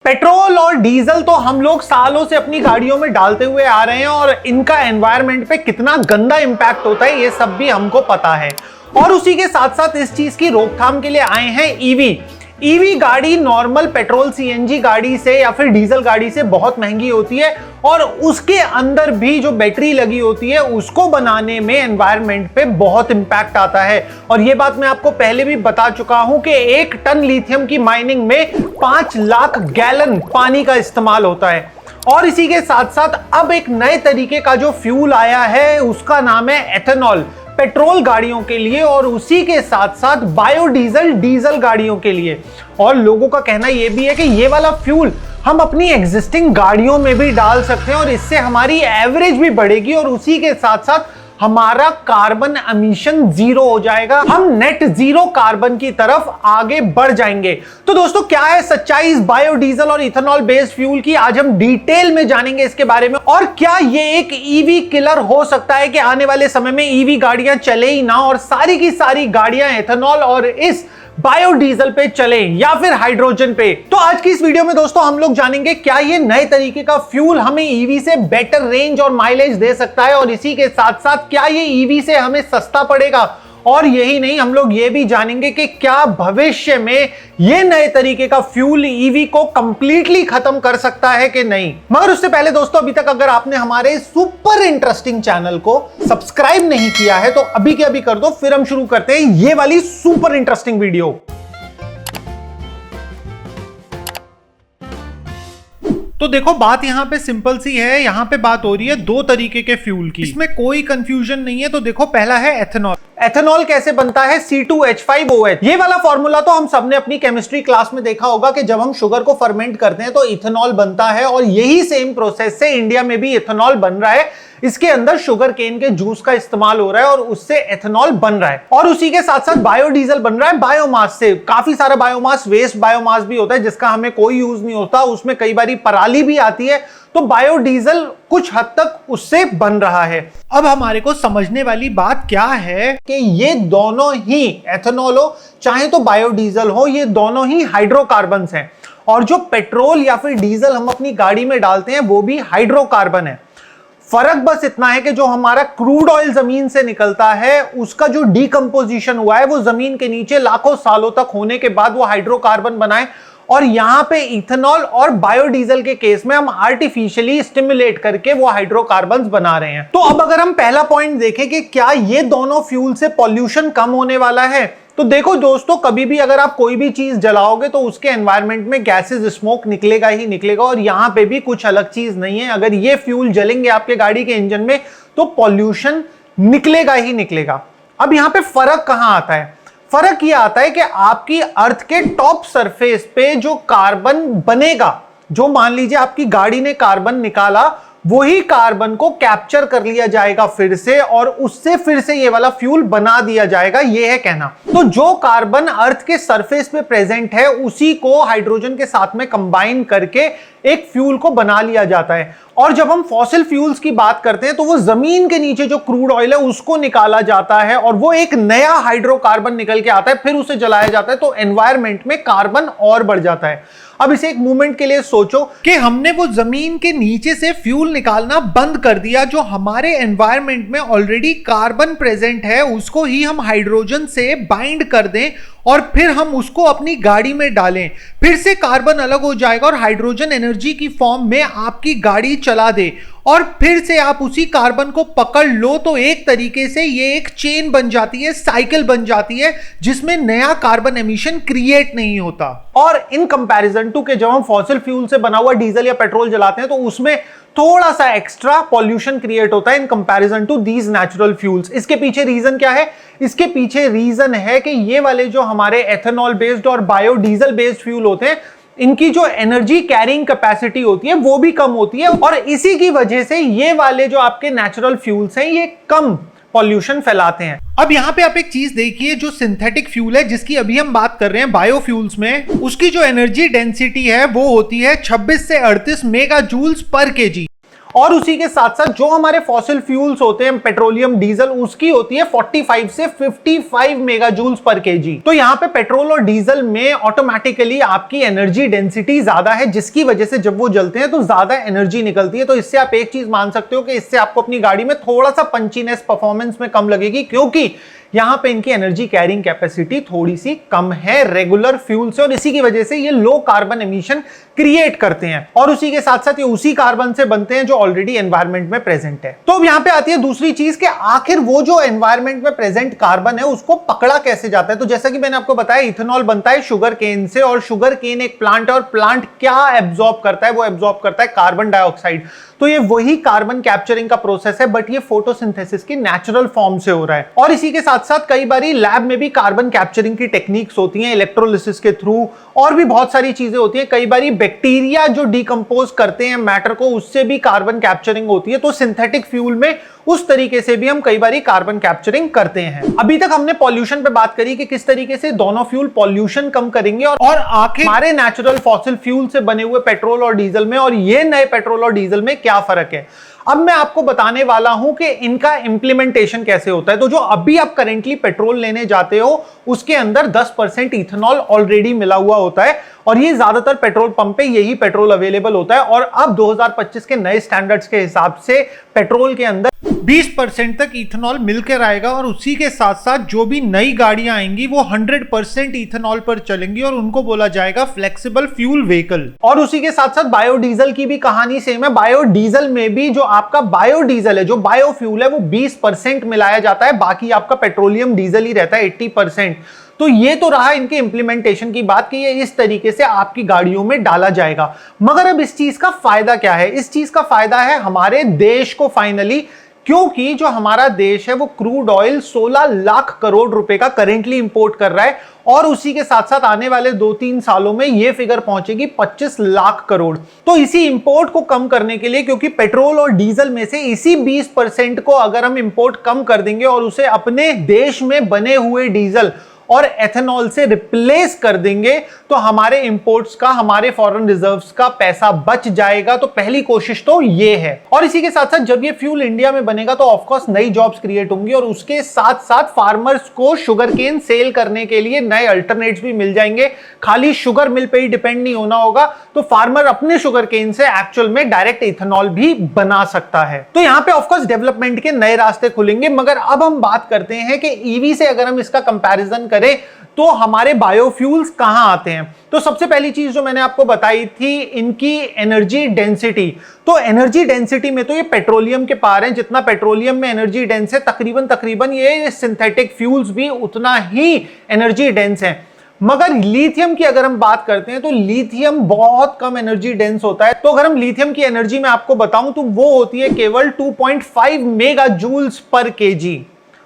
Petrol और diesel तो हम लोग सालों से अपनी गाड़ियों में डालते हुए आ रहे हैं और इनका एनवायरनमेंट पे कितना गंदा इंपैक्ट होता है ये सब भी हमको पता है। और उसी के साथ साथ इस चीज की रोकथाम के लिए आए हैं ईवी गाड़ी नॉर्मल पेट्रोल सीएनजी गाड़ी से या फिर डीजल गाड़ी से बहुत महंगी होती है और उसके अंदर भी जो बैटरी लगी होती है उसको बनाने में एनवायरनमेंट पे बहुत इंपैक्ट आता है। और ये बात मैं आपको पहले भी बता चुका हूं कि 1 टन लिथियम की माइनिंग में 5 लाख गैलन पानी का इस्तेमाल होता है। और इसी के साथ साथ अब एक नए तरीके का जो फ्यूल आया है उसका नाम है एथेनॉल, पेट्रोल गाड़ियों के लिए और उसी के साथ साथ बायोडीजल डीजल गाड़ियों के लिए। और लोगों का कहना यह भी है कि ये वाला फ्यूल हम अपनी एग्जिस्टिंग गाड़ियों में भी डाल सकते हैं और इससे हमारी एवरेज भी बढ़ेगी और उसी के साथ साथ हमारा कार्बन एमिशन 0 हो जाएगा। हम नेट 0 कार्बन की तरफ आगे बढ़ जाएंगे। तो दोस्तों क्या है सच्चाई इस बायोडीजल और इथेनॉल बेस्ड फ्यूल की, आज हम डिटेल में जानेंगे इसके बारे में। और क्या ये एक ईवी किलर हो सकता है कि आने वाले समय में ईवी गाड़ियां चले ही ना और सारी की सारी गाड़ियां एथेनॉल और इस बायोडीजल पे चले या फिर हाइड्रोजन पे। तो आज की इस वीडियो में दोस्तों हम लोग जानेंगे क्या ये नए तरीके का फ्यूल हमें ईवी से बेटर रेंज और माइलेज दे सकता है और इसी के साथ साथ क्या ये ईवी से हमें सस्ता पड़ेगा। और यही नहीं, हम लोग ये भी जानेंगे कि क्या भविष्य में ये नए तरीके का फ्यूल ईवी को कंप्लीटली खत्म कर सकता है कि नहीं। मगर उससे पहले दोस्तों अभी तक अगर आपने हमारे सुपर इंटरेस्टिंग चैनल को सब्सक्राइब नहीं किया है तो अभी के अभी कर दो, फिर हम शुरू करते हैं ये वाली सुपर इंटरेस्टिंग वीडियो। तो देखो बात यहां पे सिंपल सी है, यहां पे बात हो रही है 2 तरीके के फ्यूल की, इसमें कोई कंफ्यूजन नहीं है। तो देखो पहला है एथेनॉल। एथेनॉल कैसे बनता है? C2H5OH। ये वाला फॉर्मूला तो हम सबने अपनी केमिस्ट्री क्लास में देखा होगा कि जब हम शुगर को फर्मेंट करते हैं तो इथेनॉल बनता है और यही सेम प्रोसेस से इंडिया में भी इथेनॉल बन रहा है। इसके अंदर शुगर केन के जूस का इस्तेमाल हो रहा है और उससे एथेनॉल बन रहा है। और उसी के साथ साथ बायोडीजल बन रहा है बायोमास से। काफी सारा बायोमास, वेस्ट बायोमास भी होता है जिसका हमें कोई यूज नहीं होता, उसमें कई बारी पराली भी आती है। तो बायोडीजल कुछ हद तक उससे बन रहा है। अब हमारे को समझने वाली बात क्या है कि ये दोनों ही, एथेनॉल हो चाहे तो बायोडीजल हो, ये दोनों ही हाइड्रोकार्बन्स हैं और जो पेट्रोल या फिर डीजल हम अपनी गाड़ी में डालते हैं वो भी हाइड्रोकार्बन है। फर्क बस इतना है कि जो हमारा क्रूड ऑयल जमीन से निकलता है उसका जो डिकम्पोजिशन हुआ है वो जमीन के नीचे लाखों सालों तक होने के बाद वो हाइड्रोकार्बन बनाए। और यहां पे इथेनॉल और बायोडीजल के केस में हम आर्टिफिशियली स्टिमुलेट करके वो हाइड्रोकार्बन्स बना रहे हैं। तो अब अगर हम पहला पॉइंट देखें कि क्या ये दोनों फ्यूल से पॉल्यूशन कम होने वाला है, तो देखो दोस्तों कभी भी अगर आप कोई भी चीज जलाओगे तो उसके एनवायरनमेंट में गैसेस, स्मोक निकलेगा ही निकलेगा और यहां पे भी कुछ अलग चीज नहीं है। अगर ये फ्यूल जलेंगे आपके गाड़ी के इंजन में तो पॉल्यूशन निकलेगा ही निकलेगा। अब यहां पे फर्क कहां आता है? फर्क यह आता है कि आपकी अर्थ के टॉप सरफेस पे जो कार्बन बनेगा, जो मान लीजिए आपकी गाड़ी ने कार्बन निकाला, वही कार्बन को कैप्चर कर लिया जाएगा फिर से और उससे फिर से ये वाला फ्यूल बना दिया जाएगा, ये है कहना। तो जो कार्बन अर्थ के सरफेस पे प्रेजेंट है उसी को हाइड्रोजन के साथ में कंबाइन करके एक फ्यूल को बना लिया जाता है। और जब हम फॉसिल फ्यूल्स की बात करते हैं तो वो जमीन के नीचे जो क्रूड ऑयल है उसको निकाला जाता है और वो एक नया हाइड्रोकार्बन निकल के आता है, फिर उसे जलाया जाता है तो एनवायरनमेंट में कार्बन और बढ़ जाता है। अब इसे एक मोमेंट के लिए सोचो कि हमने वो जमीन के नीचे से फ्यूल निकालना बंद कर दिया, जो हमारे एनवायरनमेंट में ऑलरेडी कार्बन प्रेजेंट है उसको ही हम हाइड्रोजन से बाइंड कर दें और फिर हम उसको अपनी गाड़ी में डालें, फिर से कार्बन अलग हो जाएगा और हाइड्रोजन एनर्जी की फॉर्म में आपकी गाड़ी चला दे और फिर से आप उसी कार्बन को पकड़ लो, तो एक तरीके से ये एक चेन बन जाती है, साइकिल बन जाती है जिसमें नया कार्बन एमिशन क्रिएट नहीं होता। और इन कंपैरिजन टू के जब हम फॉसिल फ्यूल से बना हुआ डीजल या पेट्रोल जलाते हैं तो उसमें थोड़ा सा एक्स्ट्रा पॉल्यूशन क्रिएट होता है in comparison to these natural fuels. इसके पीछे रीजन क्या है? इसके पीछे रीजन है कि ये वाले जो हमारे एथेनॉल बेस्ड और बायोडीजल बेस्ड फ्यूल होते हैं इनकी जो एनर्जी कैरिंग कैपेसिटी होती है वो भी कम होती है और इसी की वजह से ये वाले जो आपके नेचुरल फ्यूल्स हैं ये कम पॉल्यूशन फैलाते हैं। अब यहाँ पे आप एक चीज देखिए, जो सिंथेटिक फ्यूल है जिसकी अभी हम बात कर रहे हैं बायोफ्यूल्स में, उसकी जो एनर्जी डेंसिटी है वो होती है 26 से 38 मेगा जूल्स पर केजी। और उसी के साथ साथ जो हमारे फॉसिल फ्यूल्स होते हैं, पेट्रोलियम, डीजल, उसकी होती है 45 से 55 मेगा जूल्स पर केजी। तो यहाँ पे पेट्रोल और डीजल में ऑटोमेटिकली आपकी एनर्जी डेंसिटी ज्यादा है, जिसकी वजह से जब वो जलते हैं तो ज्यादा एनर्जी निकलती है। तो इससे आप एक चीज मान सकते हो कि इससे आपको अपनी गाड़ी में थोड़ा सा पंचीनेस, परफॉर्मेंस में कम लगेगी, क्योंकि यहां पे इनकी एनर्जी कैरिंग कैपेसिटी थोड़ी सी कम है रेगुलर फ्यूल से, और इसी की वजह से ये लो कार्बन एमिशन क्रिएट करते हैं। और उसी के साथ साथ ये उसी कार्बन से बनते हैं जो ऑलरेडी एनवायरनमेंट में प्रेजेंट है। तो अब यहां पे आती है दूसरी चीज कि आखिर वो जो एनवायरनमेंट में प्रेजेंट कार्बन है उसको पकड़ा कैसे जाता है। तो जैसा कि मैंने आपको बताया, इथेनॉल बनता है शुगर केन से, और शुगर केन एक प्लांट है, और प्लांट क्या एब्जॉर्ब करता है, वो एब्जॉर्ब करता है कार्बन डाइऑक्साइड। तो ये वही कार्बन कैप्चरिंग का प्रोसेस है, बट ये फोटोसिंथेसिस की नेचुरल फॉर्म से हो रहा है। और इसी के साथ साथ कई बारी लैब में भी कार्बन कैप्चरिंग की टेक्निक्स होती हैं, इलेक्ट्रोलिसिस के थ्रू, और भी बहुत सारी चीजें होती हैं। कई बारी बैक्टीरिया जो डिकम्पोज करते हैं मैटर को, उससे भी कार्बन कैप्चरिंग होती है। तो सिंथेटिक फ्यूल में उस तरीके से भी हम कई बारी कार्बन कैप्चरिंग करते हैं। अभी तक हमने पॉल्यूशन पे बात करी कि किस तरीके से दोनों फ्यूल पॉल्यूशन कम करेंगे, और आखिर हमारे नेचुरल फॉसिल फ्यूल से बने हुए पेट्रोल और डीजल में और ये नए पेट्रोल और डीजल में क्या फर्क है। अब मैं आपको बताने वाला हूं कि इनका इंप्लीमेंटेशन कैसे होता है। तो जो अभी आप करेंटली पेट्रोल लेने जाते हो उसके अंदर 10% इथेनॉल ऑलरेडी मिला हुआ होता है, और ये ज्यादातर पेट्रोल पंप पे यही पेट्रोल अवेलेबल होता है। और अब 2025 के नए स्टैंडर्ड्स के हिसाब से पेट्रोल के अंदर 20% तक इथेनॉल मिलकर आएगा, और उसी के साथ साथ जो भी नई गाड़ियां आएंगी वो 100% इथेनॉल पर चलेंगी, और उनको बोला जाएगा फ्लेक्सिबल फ्यूल व्हीकल। और उसी के साथ साथ बायोडीजल की भी कहानी सेम है। बायोडीजल में भी जो आपका बायोडीजल है, जो बायोफ्यूल है, वो 20% मिलाया जाता है, बाकी आपका पेट्रोलियम डीजल ही रहता है 80%। तो ये तो रहा इनके इंप्लीमेंटेशन की बात कि ये इस तरीके से आपकी गाड़ियों में डाला जाएगा। मगर अब इस चीज का फायदा क्या है? इस चीज का फायदा है हमारे देश को फाइनली, क्योंकि जो हमारा देश है वो क्रूड ऑयल 16 लाख करोड़ रुपए का करेंटली इंपोर्ट कर रहा है, और उसी के साथ साथ आने वाले 2-3 सालों में ये फिगर पहुंचेगी 25 लाख करोड़। तो इसी इंपोर्ट को कम करने के लिए, क्योंकि पेट्रोल और डीजल में से इसी 20% को अगर हम इंपोर्ट कम कर देंगे और उसे अपने देश में बने हुए डीजल और एथेनॉल से रिप्लेस कर देंगे, तो हमारे इंपोर्ट्स का, हमारे फॉरेन रिजर्व्स का पैसा बच जाएगा। तो पहली कोशिश तो ये है। और इसी के साथ साथ जब ये फ्यूल इंडिया में बनेगा तो ऑफकोर्स नई जॉब्स क्रिएट होंगी, और उसके साथ साथ फार्मर्स को शुगर केन सेल करने के लिए नए अल्टरनेट्स भी मिल जाएंगे। खाली शुगर मिल पे ही डिपेंड नहीं होना होगा, तो फार्मर अपने शुगर केन से एक्चुअल में डायरेक्ट इथेनॉल भी बना सकता है। तो यहां पे ऑफकोर्स डेवलपमेंट के नए रास्ते खुलेंगे। मगर अब हम बात करते हैं कि ईवी से अगर हम इसका कंपैरिजन करें तो हमारे बायोफ्यूल्स कहां आते हैं। तो सबसे पहली चीज जो मैंने आपको बताई थी, इनकी एनर्जी डेंसिटी। तो एनर्जी डेंसिटी में तो ये पेट्रोलियम के पार है। जितना पेट्रोलियम में एनर्जी डेंस है, तकरीबन ये सिंथेटिक फ्यूल्स भी उतना ही एनर्जी डेंस है। मगर लिथियम की अगर हम बात करते हैं तो लिथियम बहुत कम एनर्जी डेंस होता है। तो अगर हम लिथियम की एनर्जी में आपको बताऊं तो वो होती है केवल 2.5 मेगा जूल्स पर केजी।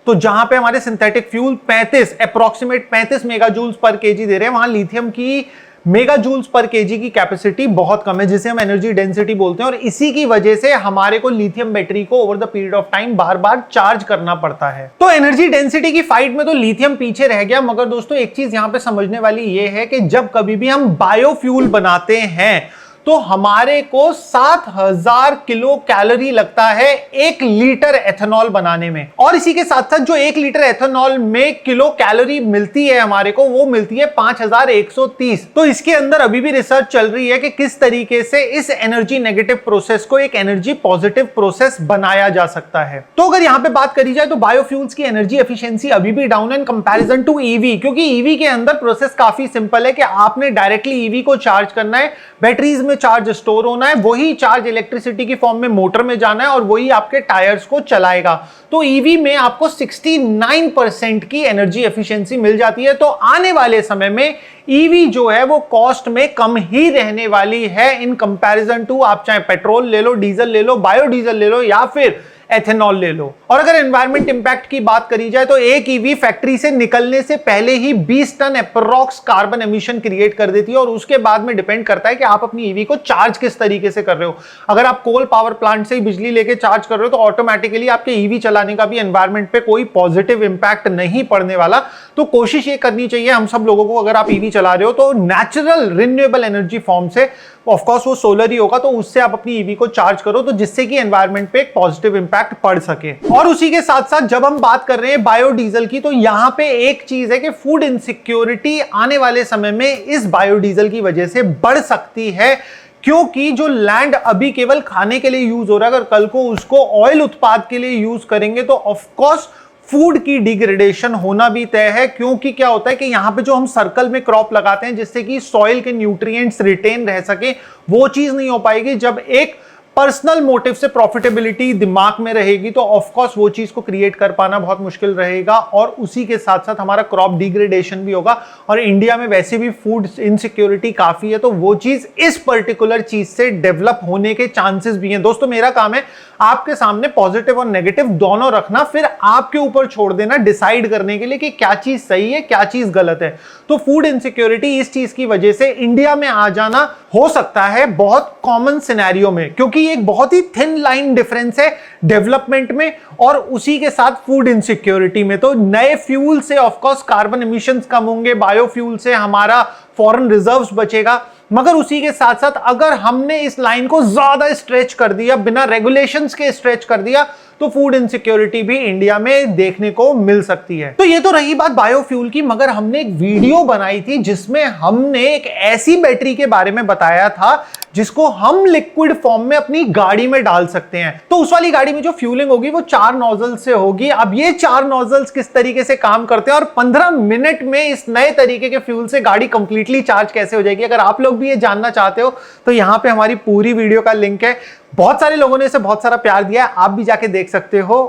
तो जहां पे हमारे synthetic fuel 35 mega joules per KG दे रहे हैं, वहां लिथियम की मेगा जूल्स पर केजी की कैपेसिटी बहुत कम है, जिसे हम एनर्जी डेंसिटी बोलते हैं। और इसी की वजह से हमारे को लिथियम बैटरी को over the period of time bar bar charge करना पड़ता है। तो एनर्जी डेंसिटी की फाइट में तो लिथियम पीछे रह गया। मगर दोस्तों एक चीज यहां पे समझने वाली ये है कि जब कभी भी हम बायोफ्यूल बनाते हैं तो हमारे को 7000 किलो कैलोरी लगता है 1 लीटर एथेनॉल बनाने में। और इसी के साथ साथ जो 1 लीटर एथेनॉल में किलो कैलोरी मिलती है हमारे को, वो मिलती है 5130। तो इसके अंदर अभी भी रिसर्च चल रही है कि किस तरीके से इस एनर्जी नेगेटिव प्रोसेस को एक एनर्जी पॉजिटिव प्रोसेस बनाया जा सकता है। तो अगर यहां पे बात करी जाए तो बायोफ्यूल्स की एनर्जी एफिशिएंसी अभी भी डाउन है इन कंपैरिजन टू ईवी, क्योंकि ईवी के अंदर प्रोसेस काफी सिंपल है कि आपने डायरेक्टली ईवी को चार्ज करना है, बैटरीज में चार्ज स्टोर होना है, वही चार्ज इलेक्ट्रिसिटी की फॉर्म में मोटर में जाना है, और वही आपके टायर्स को चलाएगा। तो ईवी में आपको 69% की एनर्जी एफिशिएंसी मिल जाती है। तो आने वाले समय में ईवी जो है वो कॉस्ट में कम ही रहने वाली है इन कंपैरिजन टू, आप चाहे पेट्रोल ले लो, डीजल ले लो, बायोडीजल ले लो, या फिर एथेनॉल ले लो। और अगर एनवायरमेंट इंपैक्ट की बात करी जाए तो एक ईवी फैक्ट्री से निकलने से पहले ही 20 ton approx carbon emission create कर देती है, और उसके बाद में डिपेंड करता है कि आप अपनी ईवी को चार्ज किस तरीके से कर रहे हो। अगर आप कोल पावर प्लांट से ही बिजली लेके चार्ज कर रहे हो तो ऑटोमेटिकली आपके ईवी चलाने का भी एनवायरमेंट पे कोई पॉजिटिव इंपैक्ट नहीं पड़ने वाला। तो कोशिश ये करनी चाहिए हम सब लोगों को, अगर आप ईवी चला रहे हो तो नेचुरल रिन्यूएबल एनर्जी फॉर्म से, ऑफ कोर्स वो सोलर ही होगा, तो उससे आप अपनी ईवी को चार्ज करो, तो जिससे कि एनवायरनमेंट पे एक पॉजिटिव इंपैक्ट पड़ सके। और उसी के साथ साथ जब हम बात कर रहे हैं बायोडीजल की, तो यहां पे एक चीज है कि फूड इनसिक्योरिटी आने वाले समय में इस बायोडीजल की वजह से बढ़ सकती है, क्योंकि जो लैंड अभी केवल खाने के लिए यूज हो रहा है, अगर कल को उसको ऑयल उत्पाद के लिए यूज करेंगे तो ऑफ कोर्स फूड की डिग्रेडेशन होना भी तय है। क्योंकि क्या होता है कि यहां पे जो हम सर्कल में क्रॉप लगाते हैं जिससे कि सॉइल के न्यूट्रिएंट्स रिटेन रह सके, वो चीज नहीं हो पाएगी। जब एक पर्सनल मोटिव से प्रॉफिटेबिलिटी दिमाग में रहेगी तो ऑफ कोर्स वो चीज को क्रिएट कर पाना बहुत मुश्किल रहेगा, और उसी के साथ साथ हमारा क्रॉप डिग्रेडेशन भी होगा। और इंडिया में वैसे भी फूड इनसिक्योरिटी काफी है, तो वो चीज इस पर्टिकुलर चीज से डेवलप होने के चांसेस भी हैं। दोस्तों, मेरा काम है आपके सामने पॉजिटिव और नेगेटिव दोनों रखना, फिर आपके ऊपर छोड़ देना डिसाइड करने के लिए कि क्या चीज सही है, क्या चीज गलत है। तो फूड इनसिक्योरिटी इस चीज की वजह से इंडिया में आ जाना हो सकता है बहुत कॉमन सिनेरियो में, क्योंकि एक बहुत ही थिन लाइन डिफरेंस है डेवलपमेंट में और उसी के साथ फूड इनसिक्योरिटी में। तो नए फ्यूल से ऑफ कोर्स कार्बन एमिशंस कम होंगे, बायोफ्यूल से हमारा फॉरेन रिजर्व्स बचेगा, मगर उसी के साथ साथ अगर हमने इस लाइन को ज्यादा स्ट्रेच कर दिया, बिना रेगुलेशंस के स्ट्रेच कर दिया, तो फूड इनसिक्योरिटी भी इंडिया में देखने को मिल सकती है। तो ये तो रही बात बायोफ्यूल की, मगर हमने एक वीडियो बनाई थी जिसमें हमने एक ऐसी बैटरी के बारे में बताया था जिसको हम लिक्विड फॉर्म में अपनी गाड़ी में डाल सकते हैं। तो उस वाली गाड़ी में जो फ्यूलिंग होगी वो 4 नोजल से होगी। अब ये 4 नोजल्स किस तरीके से काम करते हैं और 15 मिनट में इस नए तरीके के फ्यूल से गाड़ी कंप्लीटली चार्ज कैसे हो जाएगी, अगर आप लोग भी ये जानना चाहते हो तो यहां पे हमारी पूरी वीडियो का लिंक है। बहुत सारे लोगों ने इसे बहुत सारा प्यार दिया है, आप भी जाके देख सकते हो।